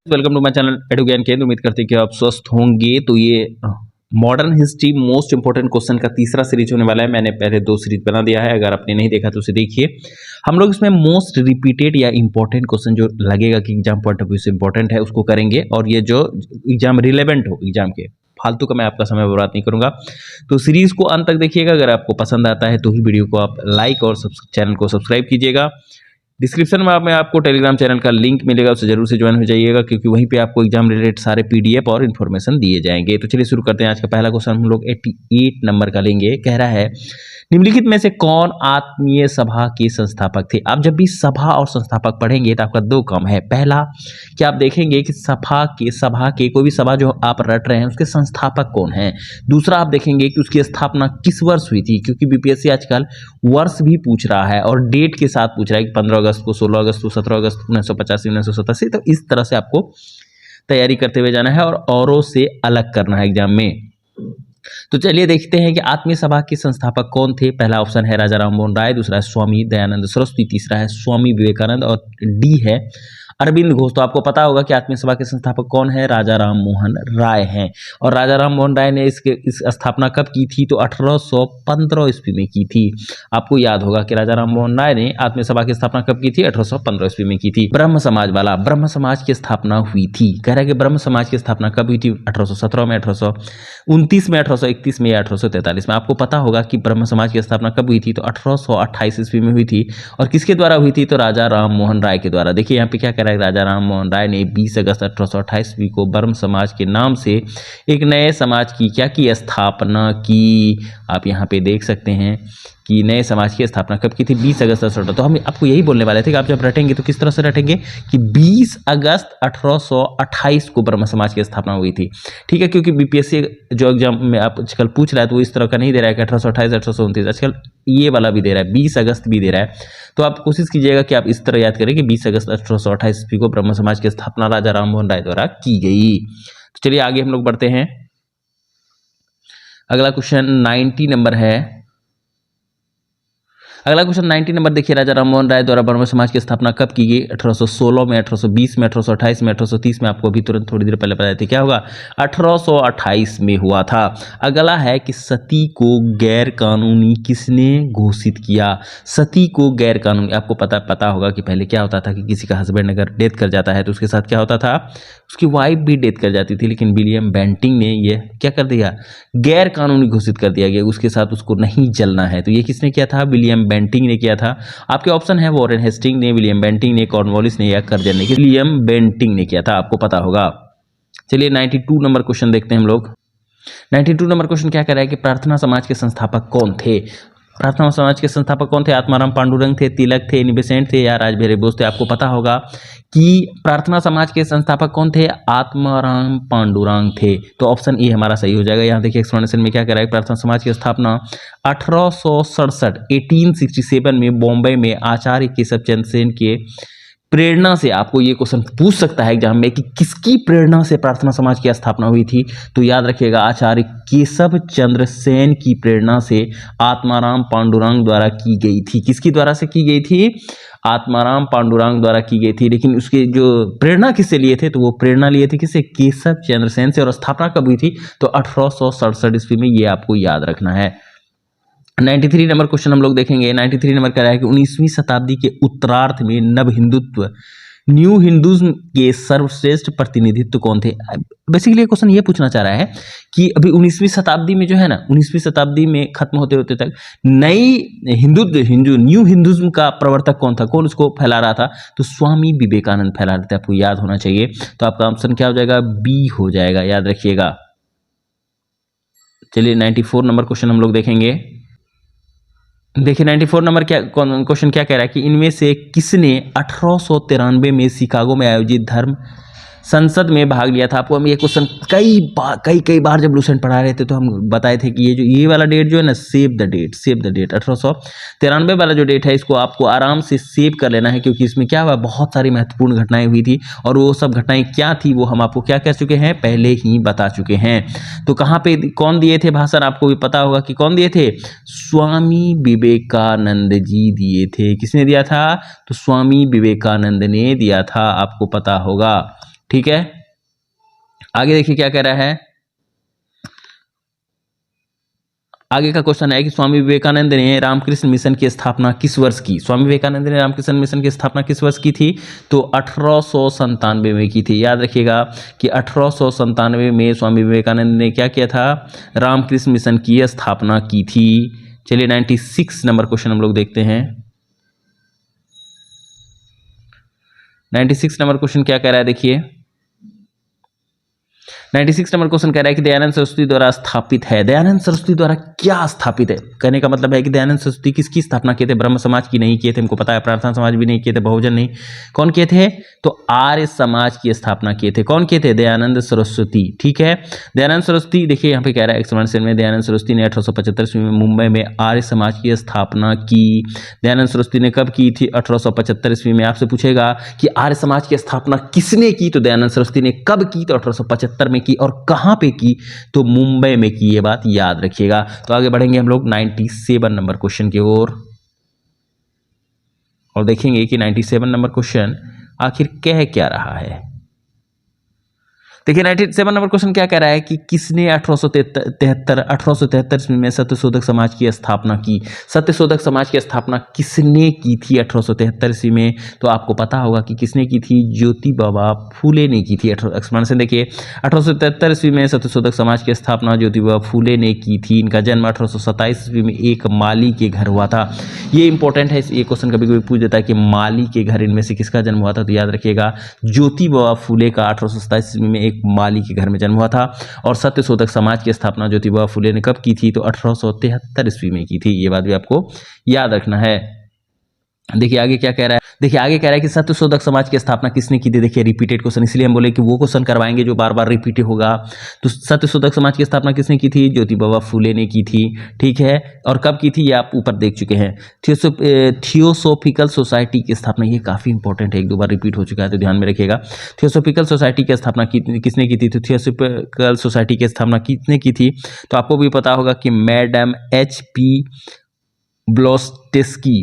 Welcome to my channel एडु ज्ञान केंद्र। उम्मीद करते हैं कि आप स्वस्थ होंगे। तो ये modern history most important question का तीसरा सीरीज होने वाला है। मैंने पहले 2 सीरीज बना दिया है, अगर आपने नहीं देखा तो उसे देखिए। हम लोग इसमें मोस्ट रिपीटेड या इंपॉर्टेंट क्वेश्चन जो लगेगा कि एग्जाम पॉइंट ऑफ व्यू से इंपॉर्टेंट है उसको करेंगे, और ये जो एग्जाम रिलेवेंट हो एग्जाम के, फालतू का मैं आपका समय बर्बाद नहीं करूंगा। तो सीरीज को अंत तक देखिएगा। अगर आपको पसंद आता है तो ही वीडियो को आप लाइक और चैनल को सब्सक्राइब कीजिएगा। डिस्क्रिप्शन में आपको टेलीग्राम चैनल का लिंक मिलेगा, उससे जरूर से ज्वाइन हो जाइएगा, क्योंकि वहीं पे आपको एग्जाम रिलेटेड सारे पीडीएफ और इन्फॉर्मेशन दिए जाएंगे। तो चलिए शुरू करते हैं। आज का पहला क्वेश्चन हम लोग 88 नंबर का लेंगे। कह रहा है, निम्नलिखित में से कौन आत्मीय सभा के संस्थापक थे। आप जब भी सभा और संस्थापक पढ़ेंगे तो आपका 2 काम है। पहला कि आप देखेंगे कि सभा के कोई भी सभा जो आप रट रहे हैं उसके संस्थापक कौन हैं। दूसरा आप देखेंगे कि उसकी स्थापना किस वर्ष हुई थी, क्योंकि बीपीएससी आजकल वर्ष भी पूछ रहा है और डेट के साथ पूछ रहा है कि 15 अगस्त को, 16 अगस्त को, 17 अगस्त 1985, 1987। तो इस तरह से आपको तैयारी करते हुए जाना है और औरों से अलग करना है एग्जाम में। तो चलिए देखते हैं कि आत्मीय सभा के संस्थापक कौन थे। पहला ऑप्शन है राजा राम मोहन राय, दूसरा है स्वामी दयानंद सरस्वती, तीसरा है स्वामी विवेकानंद और डी है अरविंद घोष। तो आपको पता होगा कि आत्मीय सभा के संस्थापक कौन है, राजा राम मोहन राय हैं। और राजा राम मोहन राय ने इस स्थापना कब की थी, तो 1815 ईस्वी में की थी। आपको याद होगा कि राजा राम मोहन राय ने आत्मीय सभा की स्थापना कब की थी, 1815 ईस्वी में की थी। ब्रह्म समाज की स्थापना हुई थी। कह रहा है कि ब्रह्म समाज की स्थापना कब हुई थी, 1817 में, 1829 में, 1831 में या 1843 में। आपको पता होगा कि ब्रह्म समाज की स्थापना कब हुई थी, तो 1828 ईस्वी में हुई थी। और किसके द्वारा हुई थी, तो राजा राम मोहन राय के द्वारा। देखिए यहाँ पे क्या कह रहा है, राजा राम मोहन राय ने 20 अगस्त 1828 ईस्वी को ब्रह्म समाज के नाम से एक नए समाज की क्या की स्थापना की। आप यहाँ पे देख सकते हैं कि नए समाज की स्थापना कब की थी, 20 अगस्त 1828। तो हम आपको यही बोलने वाले थे कि आप जब रटेंगे तो किस तरह से रटेंगे कि 20 अगस्त 1828 को ब्रह्म समाज की स्थापना हुई थी। ठीक है, क्योंकि बीपीएससी जो एग्जाम में आप आजकल पूछ रहा है तो वो इस तरह का नहीं दे रहा है कि 1828, 1829, आजकल ये वाला भी दे रहा है, 20 अगस्त भी दे रहा है। तो आप कोशिश कीजिएगा कि आप इस तरह याद करें कि 20 अगस्त 1828 ईस्वी को ब्रह्म समाज की स्थापना राजा राम मोहन राय द्वारा की गई। तो चलिए आगे हम लोग बढ़ते हैं। अगला क्वेश्चन 90 नंबर है। अगला क्वेश्चन 90 नंबर देखिए, राजा राम मोहन राय द्वारा ब्रह्म समाज की स्थापना कब की गई, 1816 में, 1820 में, 1828 में, 1830 में। आपको अभी तुरंत थोड़ी देर पहले बताया था, क्या होगा, 1828 में हुआ था। अगला है कि सती को गैर कानूनी किसने घोषित किया। सती को गैर कानूनी, आपको पता होगा कि पहले क्या होता था कि किसी का हस्बैंड अगर डेथ कर जाता है तो उसके साथ क्या होता था, उसकी वाइफ भी डेथ कर जाती थी। लेकिन विलियम बेंटिंक ने यह क्या कर दिया, गैर कानूनी घोषित कर दिया गया, उसके साथ उसको नहीं जलना है। तो ये किसने किया था, विलियम बेंटिंक ने किया था। आपके ऑप्शन है वॉरेन हेस्टिंग ने, विलियम बेंटिंक ने, कॉर्नवालिस ने या कर्जन ने। विलियम बेंटिंक ने किया था, आपको पता होगा। चलिए 92 नंबर क्वेश्चन देखते हैं हम लोग। 92 नंबर क्वेश्चन क्या कह रहा है कि प्रार्थना समाज के संस्थापक कौन थे। प्रार्थना समाज के संस्थापक कौन थे, आत्माराम पांडुरंग थे, तिलक थे, इनोसेंट थे या राजभैरव बोस थे। आपको पता होगा कि प्रार्थना समाज के संस्थापक कौन थे, आत्माराम पांडुरंग थे। तो ऑप्शन ए हमारा सही हो जाएगा। यहाँ देखिए एक्सप्लेनेशन में क्या कह रहा है, प्रार्थना समाज की स्थापना 1867 में बॉम्बे में आचार्य केशव चंद्र सेन के प्रेरणा से। आपको ये क्वेश्चन पूछ सकता है एग्जाम में कि किसकी प्रेरणा से प्रार्थना समाज की स्थापना हुई थी। तो याद रखिएगा, आचार्य केशव चंद्र सेन की प्रेरणा से आत्माराम पांडुरंग द्वारा की गई थी। किसकी द्वारा से की गई थी, आत्माराम पांडुरंग द्वारा की गई थी। लेकिन उसके जो प्रेरणा किससे लिए थे, तो वो प्रेरणा लिए थे किससे, केशव चंद्र सेन से। और स्थापना कब हुई थी, तो 1867 ईस्वी में। ये आपको याद रखना है। 93 नंबर क्वेश्चन हम लोग देखेंगे। 93 नंबर कह रहा है कि 19वीं शताब्दी के उत्तरार्ध में नव हिंदुत्व, न्यू हिंदुज्म के सर्वश्रेष्ठ प्रतिनिधित्व कौन थे। बेसिकली क्वेश्चन ये पूछना चाह रहा है कि अभी 19वीं शताब्दी में जो है ना, 19वीं शताब्दी में खत्म होते होते तक न्यू हिंदुज्म का प्रवर्तक कौन था, कौन उसको फैला रहा था, तो स्वामी विवेकानंद फैला रहे थे। आपको याद होना चाहिए। तो आपका ऑप्शन क्या हो जाएगा, बी हो जाएगा, याद रखिएगा। चलिए 94 नंबर क्वेश्चन हम लोग देखेंगे। देखिए 94 नंबर क्वेश्चन क्या कह रहा है कि इनमें से किसने 1893 में शिकागो में आयोजित धर्म संसद में भाग लिया था। आपको हम ये क्वेश्चन कई बार जब लूसेंट पढ़ा रहे थे तो हम बताए थे कि ये वाला डेट जो है ना, सेव द डेट 1893 वाला जो डेट है, इसको आपको आराम से सेव कर लेना है, क्योंकि इसमें क्या हुआ, बहुत सारी महत्वपूर्ण घटनाएं हुई थी। और वो सब घटनाएं क्या थी वो हम आपको क्या कह चुके हैं, पहले ही बता चुके हैं। तो कहाँ पे कौन दिए थे भाषण, आपको भी पता होगा कि कौन दिए थे, स्वामी विवेकानंद जी दिए थे। किसने दिया था, तो स्वामी विवेकानंद ने दिया था, आपको पता होगा। ठीक है, आगे देखिए क्या कह रहा है। आगे का क्वेश्चन है कि स्वामी विवेकानंद ने रामकृष्ण मिशन की स्थापना किस वर्ष की। स्वामी विवेकानंद ने रामकृष्ण मिशन की स्थापना किस वर्ष की थी, तो 1897 में की थी। याद रखिएगा कि 1897 में स्वामी विवेकानंद ने क्या किया था, रामकृष्ण मिशन की स्थापना की थी। चलिए 96 नंबर क्वेश्चन हम लोग देखते हैं। 96 नंबर क्वेश्चन क्या कह रहा है, देखिए 96 नंबर क्वेश्चन कह रहा है कि दयानंद सरस्वती द्वारा स्थापित है। दयानंद सरस्वती द्वारा क्या स्थापित है, कहने का मतलब है कि दयानंद सरस्वती किसकी स्थापना किए थे, ब्रह्म समाज की नहीं किए थे, हमको पता है, प्रार्थना समाज भी नहीं किए थे, बहुजन नहीं, कौन किए थे, तो आर्य समाज की स्थापना किए थे। कौन किए थे, दयानंद सरस्वती। ठीक है, दयानंद सरस्वती देखिए यहाँ पे कह रहा है एक्सप्लेनेशन में, दयानंद सरस्वती ने 1875 में मुंबई में आर्य समाज की स्थापना की। दयानंद सरस्वती ने कब की थी, 1875 में। आपसे पूछेगा कि आर्य समाज की स्थापना किसने की, तो दयानंद सरस्वती ने कब की, तो 1875 में की। और कहां पे की, तो मुंबई में की। ये बात याद रखिएगा। तो आगे बढ़ेंगे हम लोग 97 नंबर क्वेश्चन की ओर और देखेंगे कि 97 नंबर क्वेश्चन आखिर कह क्या रहा है। देखिए 97 नंबर क्वेश्चन क्या कह रहा है कि किसने 1873 ईस्वी में सत्यशोधक समाज की स्थापना की। सत्यशोधक समाज की स्थापना किसने की थी 1873 ईस्वी में, तो आपको पता होगा कि किसने की थी, ज्योतिबा फूले ने की थी। एक्सप्लेनेशन देखिए, 1873 ईस्वी में सत्यशोधक समाज की स्थापना ज्योतिबा फूले ने की थी। इनका जन्म 1827 ईस्वी में एक माली के घर हुआ था। ये इंपॉर्टेंट है, ये क्वेश्चन कभी कभी पूछ देता है कि माली के घर इनमें से किसका जन्म हुआ था, तो याद रखिएगा ज्योतिबा फूले का 1827 ईस्वी में एक माली के घर में जन्म हुआ था। और सत्यशोधक समाज की स्थापना ज्योतिबा फूले ने कब की थी, तो 1873 ईस्वी में की थी। ये बात भी आपको याद रखना है। देखिए आगे क्या कह रहा है, देखिए आगे कह रहा है कि सत्यशोधक समाज की स्थापना किसने की थी। देखिए रिपीटेड क्वेश्चन, इसलिए हम बोले कि वो क्वेश्चन करवाएंगे जो बार बार रिपीट होगा। तो सत्यशोधक समाज की स्थापना किसने की थी, ज्योतिबा फूले ने की थी। ठीक है, और कब की थी ये आप ऊपर देख चुके हैं। थियोसोफिकल सोसाइटी की स्थापना, ये काफी इंपॉर्टेंट है, एक दो बार रिपीट हो चुका है तो ध्यान में रखिएगा। थियोसोफिकल सोसाइटी की स्थापना किसने की थी, तो थियोसोफिकल सोसाइटी की स्थापना किसने की थी, तो आपको भी पता होगा कि मैडम HP ब्लोवेस्टिस्की,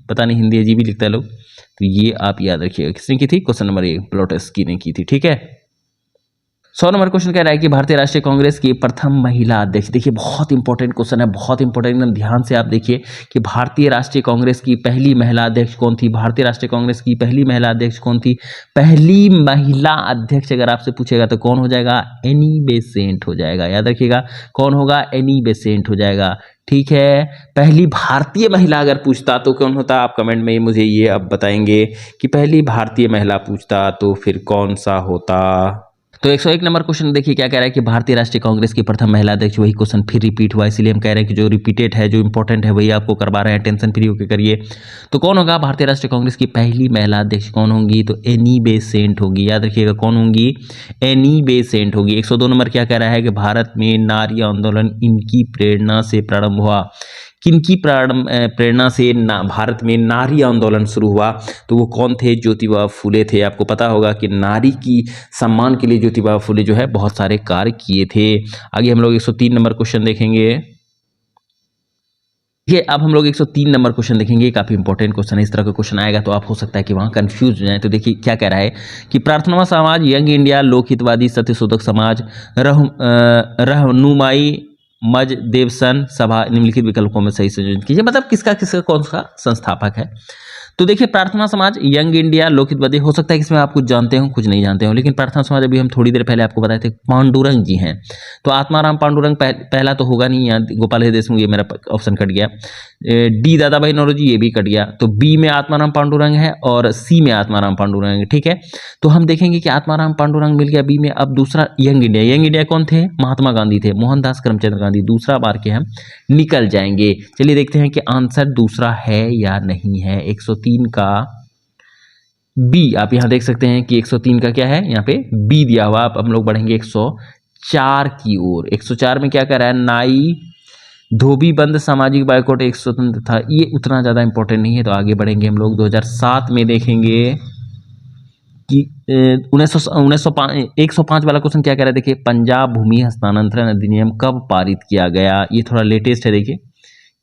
पता नहीं हिंदी अजीब ही लिखता है लोग, तो ये आप याद रखिएगा किसने की थी, क्वेश्चन नंबर 1 ब्लोवेस्टिस्की ने की थी। ठीक है, 100 नंबर क्वेश्चन कह रहा है कि भारतीय राष्ट्रीय कांग्रेस की प्रथम महिला अध्यक्ष। देखिए बहुत इंपॉर्टेंट क्वेश्चन है, बहुत इंपॉर्टेंट, एकदम ध्यान से आप देखिए कि भारतीय राष्ट्रीय कांग्रेस की पहली महिला अध्यक्ष कौन थी। भारतीय राष्ट्रीय कांग्रेस की पहली महिला अध्यक्ष कौन थी, पहली महिला अध्यक्ष अगर आपसे पूछेगा तो कौन हो जाएगा, एनी बेसेंट हो जाएगा। याद रखिएगा कौन होगा, एनी बेसेंट हो जाएगा। ठीक है, पहली भारतीय महिला अगर पूछता तो कौन होता, आप कमेंट में मुझे ये अब बताएंगे कि पहली भारतीय महिला पूछता तो फिर कौन सा होता। तो 101 नंबर क्वेश्चन देखिए क्या कह रहा है कि भारतीय राष्ट्रीय कांग्रेस की प्रथम महिला अध्यक्ष, वही क्वेश्चन फिर रिपीट हुआ, इसलिए हम कह रहे हैं कि जो रिपीटेड है, जो इंपॉर्टेंट है, वही आपको करवा रहे हैं, टेंशन फ्री होकर करिए। तो कौन होगा भारतीय राष्ट्रीय कांग्रेस की पहली महिला अध्यक्ष, कौन होंगी, तो एनी बेसेंट होगी। याद रखिएगा कौन होंगी, एनी बेसेंट होगी। 102 नंबर क्या कह रहा है कि भारत में नारी आंदोलन इनकी प्रेरणा से प्रारंभ हुआ। किनकी प्रेरणा से भारत में नारी आंदोलन शुरू हुआ, तो वो कौन थे, ज्योतिबा फूले थे। आपको पता होगा कि नारी की सम्मान के लिए ज्योतिबा फूले जो है बहुत सारे कार्य किए थे। आगे हम लोग 103 नंबर क्वेश्चन देखेंगे। ये अब हम लोग 103 नंबर क्वेश्चन देखेंगे, काफी इंपॉर्टेंट क्वेश्चन है। इस तरह का क्वेश्चन आएगा तो आप हो सकता है कि वहां कंफ्यूज हो जाए। तो देखिए क्या कह रहा है कि प्रार्थना समाज, यंग इंडिया, लोकहितवादी, सत्यशोधक समाज, रहनुमाई मज देवसन सभा, निम्नलिखित विकल्पों में सही संयोजन कीजिए। मतलब किसका किसका कौन सा संस्थापक है। तो देखिए प्रार्थना समाज, यंग इंडिया, लोकहितवादी, हो सकता है कि इसमें आप कुछ जानते हो कुछ नहीं जानते हो, लेकिन प्रार्थना समाज अभी हम थोड़ी देर पहले आपको बताए थे पांडुरंग जी हैं। तो आत्माराम पांडुरंग पहला तो होगा नहीं, यहाँ गोपाल हरि देशमुख, ये मेरा ऑप्शन कट गया। डी दादा भाई नौरोजी, ये भी कट गया। तो बी में आत्माराम पांडुरंग है और सी में आत्माराम पांडुरंग है। ठीक है, तो हम देखेंगे कि आत्माराम पांडुरंग मिल गया बी में। अब दूसरा यंग इंडिया, यंग इंडिया कौन थे, महात्मा गांधी थे, मोहनदास करमचंद गांधी। दूसरा बार के हम निकल जाएंगे। चलिए देखते हैं कि आंसर दूसरा है या नहीं है। 103 का बी, आप यहां देख सकते हैं कि 103 का क्या है, यहाँ पे बी दिया हुआ। अब हम लोग बढ़ेंगे 104 की ओर। 104 में क्या कर रहा है, नाई धोबी बंद सामाजिक बाइकआउट एक स्वतंत्र था। ये उतना ज्यादा इंपॉर्टेंट नहीं है, तो आगे बढ़ेंगे हम लोग 2007 में देखेंगे कि 105 वाला क्वेश्चन क्या कह रहा है। देखिए पंजाब भूमि हस्तांतरण अधिनियम कब पारित किया गया, ये थोड़ा लेटेस्ट है। देखिए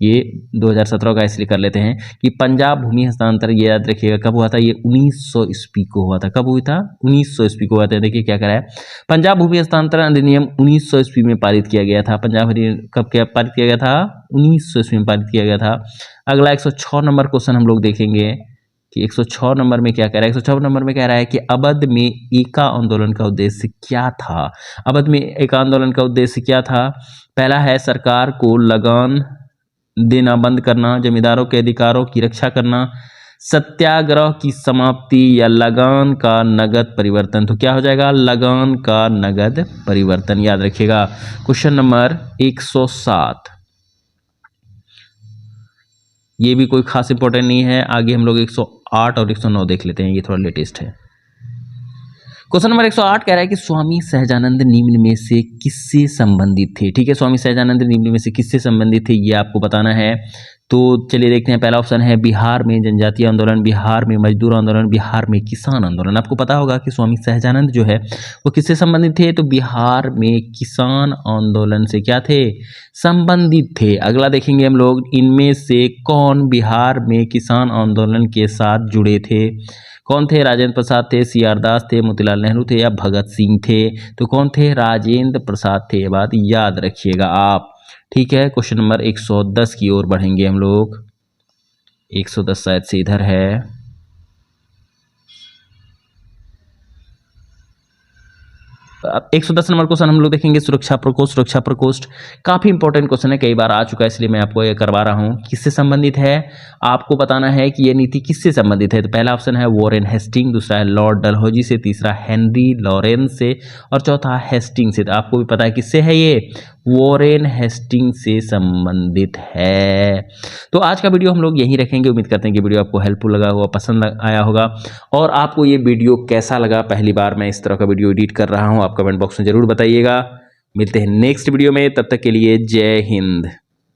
ये 2017 का इसलिए कर लेते हैं कि पंजाब भूमि हस्तांतरण, ये याद रखिएगा कब हुआ था, ये 1900 ईस्वी को हुआ था। कब हुआ था? 1900 ईस्वी को हुआ था। देखिए क्या करा है, पंजाब भूमि हस्तांतरण अधिनियम 1900 ईस्वी में पारित किया गया था। पंजाब कब क्या पारित किया गया था? 1900 ईस्वी में पारित किया गया था। अगला 106 नंबर क्वेश्चन हम लोग देखेंगे कि 106 नंबर में क्या कह रहा है। 106 नंबर में कह रहा है कि अवध में एका आंदोलन का उद्देश्य क्या था? अवध में एका आंदोलन का उद्देश्य क्या था? पहला है सरकार को लगान देना बंद करना, जमींदारों के अधिकारों की रक्षा करना, सत्याग्रह की समाप्ति, या लगान का नगद परिवर्तन। तो क्या हो जाएगा? लगान का नगद परिवर्तन। याद रखिएगा। क्वेश्चन नंबर 107, ये भी कोई खास इंपॉर्टेंट नहीं है। आगे हम लोग 108 और 109 देख लेते हैं, ये थोड़ा लेटेस्ट है। क्वेश्चन नंबर 108 कह रहा है कि स्वामी सहजानंद निम्न में से किससे संबंधित थे? ठीक है, स्वामी सहजानंद निम्न में से किससे संबंधित थे ये आपको बताना है। तो चलिए देखते हैं। पहला ऑप्शन है बिहार में जनजातीय आंदोलन, बिहार में मजदूर आंदोलन, बिहार में किसान आंदोलन। आपको पता होगा कि स्वामी सहजानंद जो है वो किससे संबंधित थे? तो बिहार में किसान आंदोलन से क्या थे? संबंधित थे। अगला देखेंगे हम लोग, इनमें से कौन बिहार में किसान आंदोलन के साथ जुड़े थे? कौन थे? राजेंद्र प्रसाद थे, सी.आर. दास थे, मोतीलाल नेहरू थे, या भगत सिंह थे? तो कौन थे? राजेंद्र प्रसाद थे। ये बात याद रखिएगा आप। ठीक है, क्वेश्चन नंबर 110 की ओर बढ़ेंगे हम लोग। 110 शायद से इधर है। अब 110 नंबर क्वेश्चन हम लोग देखेंगे, सुरक्षा प्रकोष्ठ। सुरक्षा प्रकोष्ठ काफी इंपॉर्टेंट क्वेश्चन है, कई बार आ चुका है, इसलिए मैं आपको ये करवा रहा हूं। किससे संबंधित है? आपको बताना है कि ये नीति किससे संबंधित है। तो पहला ऑप्शन है वॉरेन हेस्टिंग, दूसरा है लॉर्ड डलहौजी से, तीसरा हेनरी लॉरेंस से, और चौथा हेस्टिंग से। तो आपको भी पता है किससे है ये? वॉरेन हेस्टिंग से संबंधित है। तो आज का वीडियो हम लोग यहीं रखेंगे। उम्मीद करते हैं कि वीडियो आपको हेल्पफुल लगा होगा, पसंद आया होगा। और आपको ये वीडियो कैसा लगा? पहली बार मैं इस तरह का वीडियो एडिट कर रहा हूँ, आप कमेंट बॉक्स में जरूर बताइएगा। मिलते हैं नेक्स्ट वीडियो में, तब तक के लिए जय हिंद।